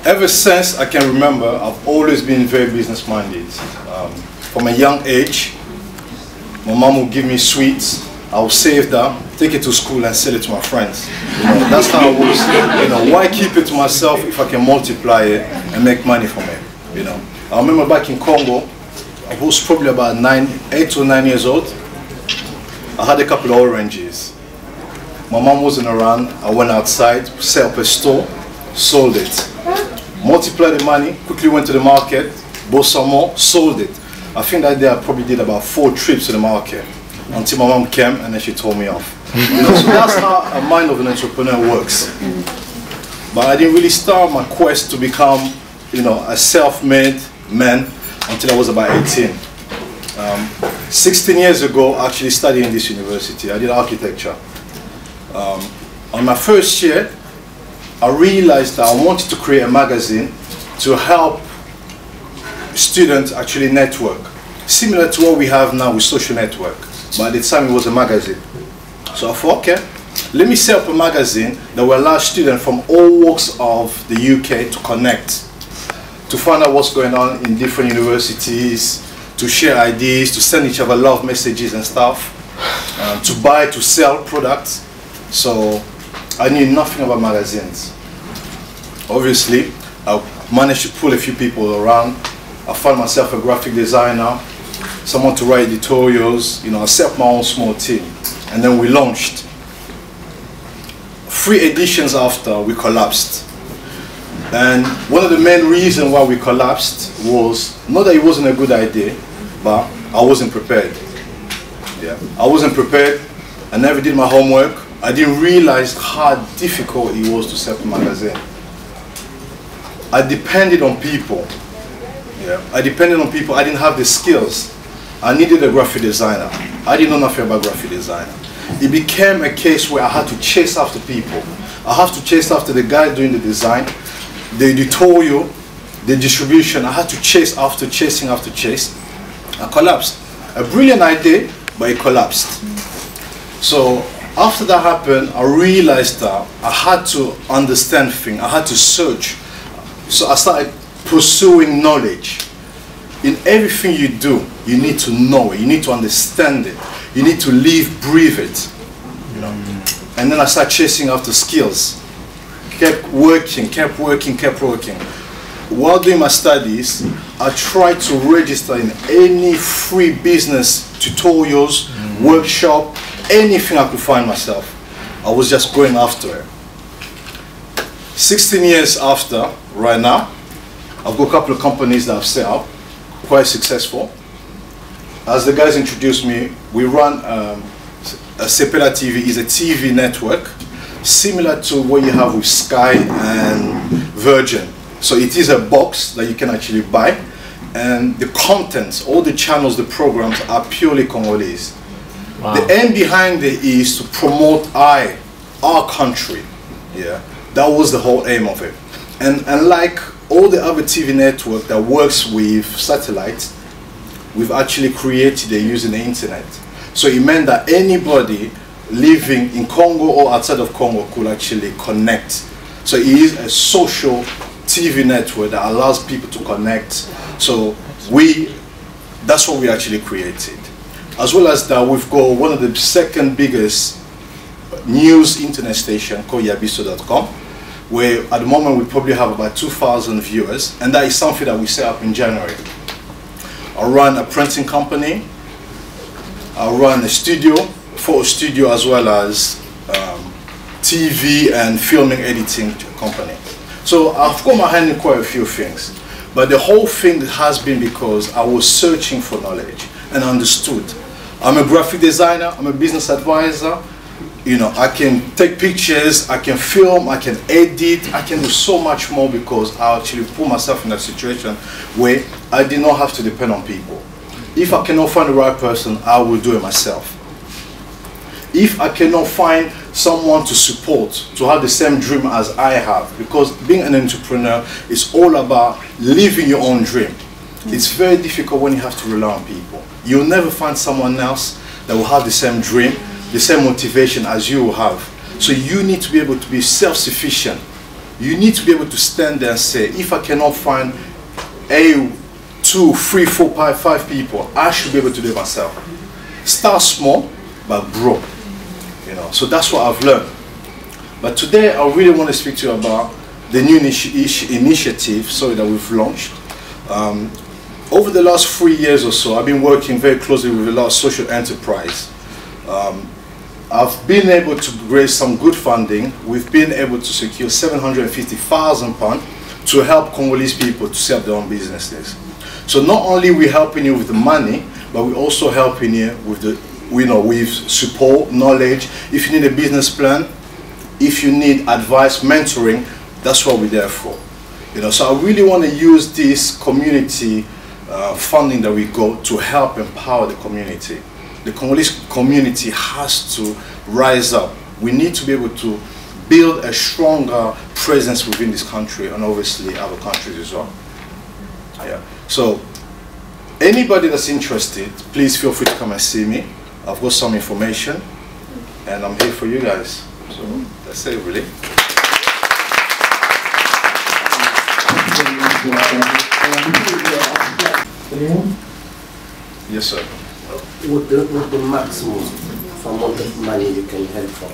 Ever since I can remember, I've always been very business-minded. From a young age, my mom would give me sweets. I would save that, take it to school and sell it to my friends. That's how I was. Why keep it to myself if I can multiply it and make money from it? I remember back in Congo, I was probably about 8 or 9 years old. I had a couple of oranges. My mom wasn't around. I went outside, set up a store, sold it. Multiplied the money, quickly went to the market, bought some more, sold it. I think that day I probably did about 4 trips to the market until my mom came and then she told me off. So that's how a mind of an entrepreneur works. But I didn't really start my quest to become, a self-made man until I was about 18. 16 years ago, I actually studied in this university. I did architecture. On my first year, I realized that I wanted to create a magazine to help students actually network, similar to what we have now with social network, but at the time it was a magazine. So I thought, okay, let me set up a magazine that will allow students from all walks of the UK to connect, to find out what's going on in different universities, to share ideas, to send each other love messages and stuff, to buy, to sell products. So I knew nothing about magazines. Obviously, I managed to pull a few people around. I found myself a graphic designer, someone to write editorials. I set up my own small team, and then we launched. 3 editions after, we collapsed. And one of the main reasons why we collapsed was not that it wasn't a good idea, but I wasn't prepared. Yeah, I wasn't prepared. I never did my homework. I didn't realize how difficult it was to set up a magazine. I depended on people. Yeah, I depended on people. I didn't have the skills. I needed a graphic designer. I didn't know nothing about graphic design. It became a case where I had to chase after people. I have to chase after the guy doing the design, the editorial, the distribution. I had to chase after chasing after chase. I collapsed. A brilliant idea, but it collapsed. So after that happened, I realized that I had to understand things. I had to search. So I started pursuing knowledge. In everything you do, you need to know it. You need to understand it. You need to live, breathe it. And then I started chasing after skills. Kept working. While doing my studies, I tried to register in any free business tutorials, workshop, anything I could find myself. I was just going after it. 16 years after, right now, I've got a couple of companies that I've set up, quite successful. As the guys introduced me, we run Sepela TV is a TV network, similar to what you have with Sky and Virgin. So it is a box that you can actually buy, and the contents, all the channels, the programs are purely Congolese. Wow. The aim behind it is to promote our country. Yeah, that was the whole aim of it. And unlike all the other TV network that works with satellites, we've actually created it using the internet. So it meant that anybody living in Congo or outside of Congo could actually connect. So it is a social TV network that allows people to connect. So that's what we actually created. As well as that, we've got one of the second biggest news internet station called yabiso.com, where at the moment we probably have about 2,000 viewers, and that is something that we set up in January. I run a printing company, I run a studio, photo studio, as well as TV and filming editing company. So I've got my hand in quite a few things, but the whole thing has been because I was searching for knowledge and understood. I'm a graphic designer, I'm a business advisor. I can take pictures, I can film, I can edit, I can do so much more because I actually put myself in a situation where I did not have to depend on people. If I cannot find the right person, I will do it myself. If I cannot find someone to support, to have the same dream as I have, because being an entrepreneur is all about living your own dream. It's very difficult when you have to rely on people. You'll never find someone else that will have the same dream, the same motivation as you have. So you need to be able to be self-sufficient. you need to be able to stand there and say, if I cannot find 2, 3, 4, 5 people, I should be able to do it myself. Start small, but grow. You know, so that's what I've learned. But today, I really want to speak to you about the new initiative, that we've launched. Over the last 3 years or so, I've been working very closely with a lot of social enterprise. I've been able to raise some good funding. We've been able to secure £750,000 to help Congolese people to set up their own businesses. So not only are we helping you with the money, but we're also helping you with the, with support, knowledge. If you need a business plan, if you need advice, mentoring, that's what we're there for. So I really want to use this community funding that we got to help empower the community. The Congolese community has to rise up. We need to be able to build a stronger presence within this country and obviously other countries as well. Yeah. So anybody that's interested, please feel free to come and see me. I've got some information and I'm here for you guys. So that's it really. Yes, sir. What the maximum amount of money you can help for?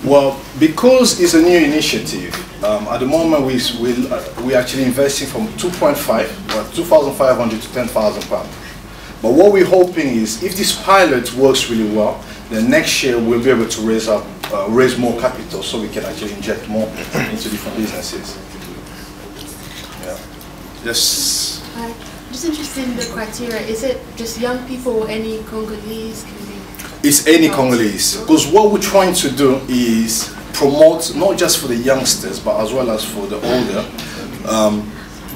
Well, because it's a new initiative, at the moment we're actually investing from 2,500 to £10,000. But what we're hoping is, if this pilot works really well, then next year we'll be able to raise more capital so we can actually inject more into different businesses. Yeah. Yes. Hi. Just interested in the criteria. Is it just young people or any Congolese? It's any Congolese. Because what we're trying to do is promote not just for the youngsters, but as well as for the older.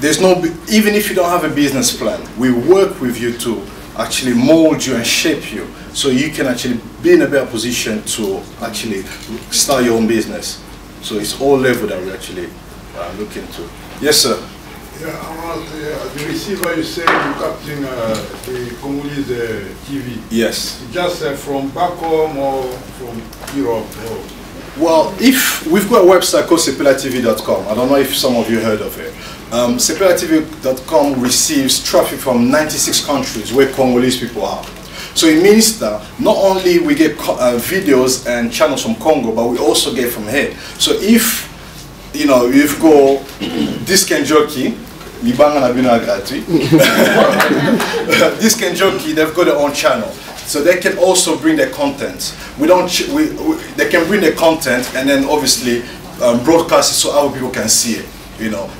There's no, even if you don't have a business plan, we work with you to actually mold you and shape you so you can actually be in a better position to actually start your own business. So it's all level that we actually look into. Yes, sir. Yeah, the receiver you say you're capturing the Congolese TV. Yes. Just from back home or from Europe? Or? Well, if we've got a website called sepelatv.com. I don't know if some of you heard of it. Sepelatv.com receives traffic from 96 countries where Congolese people are. So it means that not only we get videos and channels from Congo, but we also get from here. So if you've got Disc and Jockey, Disc and Jockey, they've got their own channel, so they can also bring their content. They can bring their content and then obviously broadcast it so other people can see it.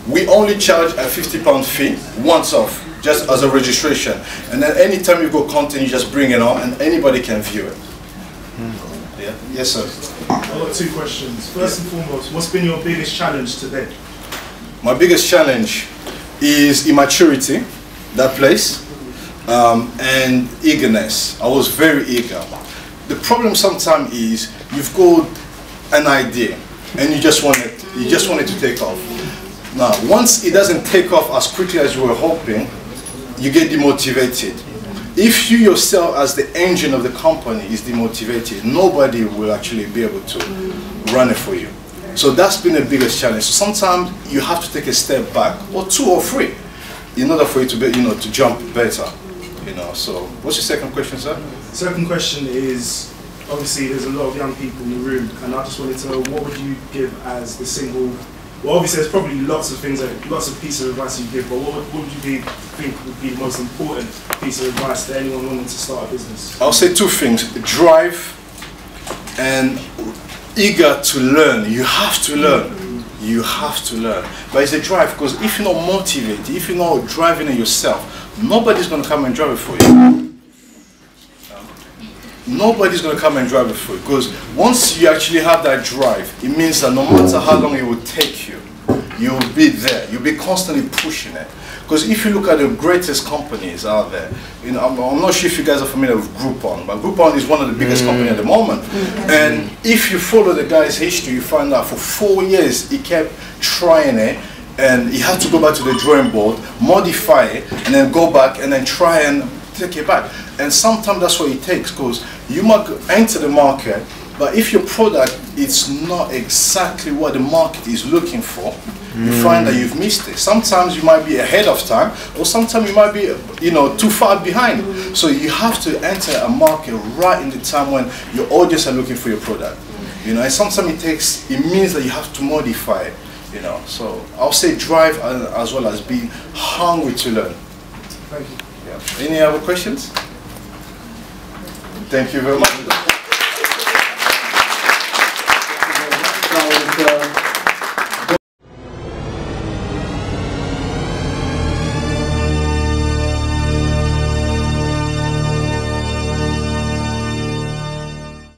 We only charge a £50 fee once off, just as a registration, and then anytime you got content, you just bring it on and anybody can view it. Yeah. Yes, sir. I've got 2 questions. First and foremost, what's been your biggest challenge today? My biggest challenge is immaturity, that place, and eagerness. I was very eager. The problem sometimes is you've got an idea and you just want it to take off. Now, once it doesn't take off as quickly as you were hoping, you get demotivated. If you yourself as the engine of the company is demotivated, nobody will actually be able to run it for you. So that's been the biggest challenge. So sometimes you have to take a step back, or 2 or 3, in order for you to be, to jump better. So what's your second question, sir? Second question is, obviously there's a lot of young people in the room, and I just wanted to know, what would you give as the single, well obviously there's probably lots of things, lots of pieces of advice you give, but what would you think would be the most important piece of advice to anyone wanting to start a business? I'll say 2 things: drive and eager to learn. You have to learn. You have to learn. But it's a drive, because if you're not motivated, if you're not driving it yourself, nobody's going to come and drive it for you. Nobody's going to come and drive it for you, because once you actually have that drive, it means that no matter how long it will take you, you'll be there. You'll be constantly pushing it. Because if you look at the greatest companies out there, I'm not sure if you guys are familiar with Groupon, but Groupon is one of the biggest companies at the moment. And if you follow the guy's history, you find out for 4 years he kept trying it, and he had to go back to the drawing board, modify it, and then go back and then try and take it back. And sometimes that's what it takes, because you might enter the market But if your product is not exactly what the market is looking for, you find that you've missed it. Sometimes you might be ahead of time, or sometimes you might be, you know, too far behind. So you have to enter a market right in the time when your audience are looking for your product. You know, and sometimes it means that you have to modify it. You know, so I'll say drive as well as be hungry to learn. Thank you. Yeah. Any other questions? Thank you very much.